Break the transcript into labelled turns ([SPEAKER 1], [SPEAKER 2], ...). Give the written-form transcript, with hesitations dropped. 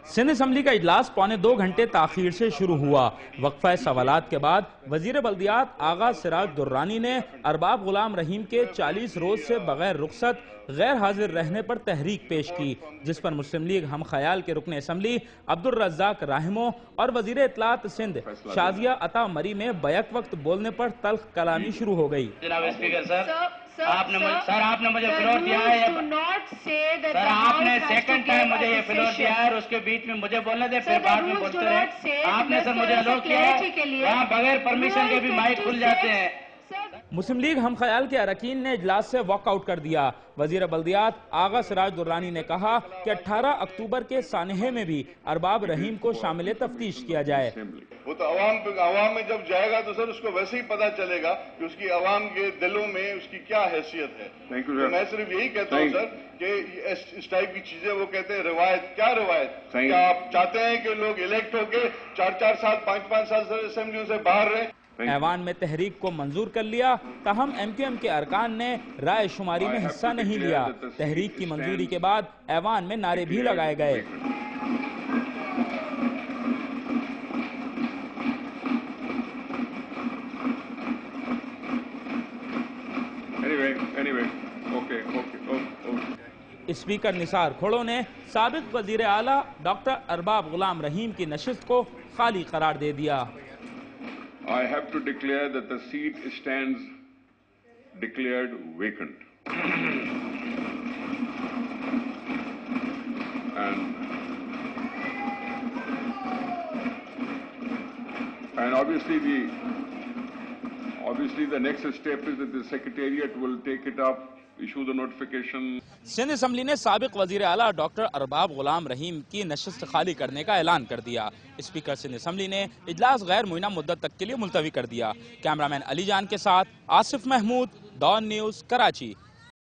[SPEAKER 1] Sindh assembly کا اجلاس پونے 2 گھنٹے تاخیر سے شروع ہوا۔ وقفہ سوالات کے بعد وزیر بلدیات آغا سراج درانی نے ارباب غلام رحیم کے 40 روز سے بغیر رخصت غیر حاضر رہنے پر تحریک پیش کی، جس پر مسلم لیگ ہم خیال کے رکن اسمبلی عبدالرزاق راہمو اور وزیر اطلاعات سندھ شازیہ عطا مری میں بیک وقت بولنے پر تلخ کلامی شروع ہو گئی۔
[SPEAKER 2] جناب اسپیکر آپ نے مجھے فلور دیا ہے، سر آپ نے سیکنڈ ٹائم مجھے یہ فلور دیا ہے اور اس کے بیچ میں مجھے بولنے دے، پھر بعد میں بولتے رہے۔ آپ نے سر مجھے الو کیا ہے، یہاں بغیر پرمیشن کے بھی مائک کھل جاتے ہیں۔
[SPEAKER 1] مسلم لیگ ہم خیال کے اراکین نے اجلاس سے واک آؤٹ کر دیا۔ وزیر بلدیات آغا سراج درانی نے کہا کہ 18 اکتوبر کے سانحے میں بھی ارباب رحیم کو شامل تفتیش کیا جائے۔
[SPEAKER 3] وہ تو عوام میں جب جائے گا تو سر اس کو ویسے ہی پتا چلے گا کہ اس کی عوام کے دلوں میں اس کی کیا حیثیت ہے۔ میں صرف یہی کہتا ہوں سر کہ اس ٹائپ کی چیزیں وہ کہتے ہیں روایت، کیا روایت؟ کیا آپ چاہتے ہیں کہ لوگ الیکٹ ہو کے 4 سال 5 سال سر اسمبلیوں سے باہر رہیں؟
[SPEAKER 1] ایوان میں تحریک کو منظور کر لیا، تاہم ایم کیو ایم کے ارکان نے رائے شماری میں حصہ نہیں لیا۔ تحریک کی منظوری کے بعد ایوان میں نعرے بھی لگائے گئے۔ اسپیکر نثار کھوڑو نے سابق وزیر اعلیٰ ڈاکٹر ارباب غلام رحیم کی نشست کو خالی قرار دے دیا۔
[SPEAKER 4] I have to declare that the seat stands declared vacant. And obviously the next step is that the Secretariat will take it up, issue the notification.
[SPEAKER 1] Sindh assembly نے سابق وزیر اعلیٰ ڈاکٹر ارباب غلام رحیم کی نشست خالی کرنے کا اعلان کر دیا۔ اسپیکر سندھ اسمبلی نے اجلاس غیر معینہ مدت تک کے لیے ملتوی کر دیا۔ کیمرامین علی جان کے ساتھ آصف محمود، ڈان نیوز، کراچی۔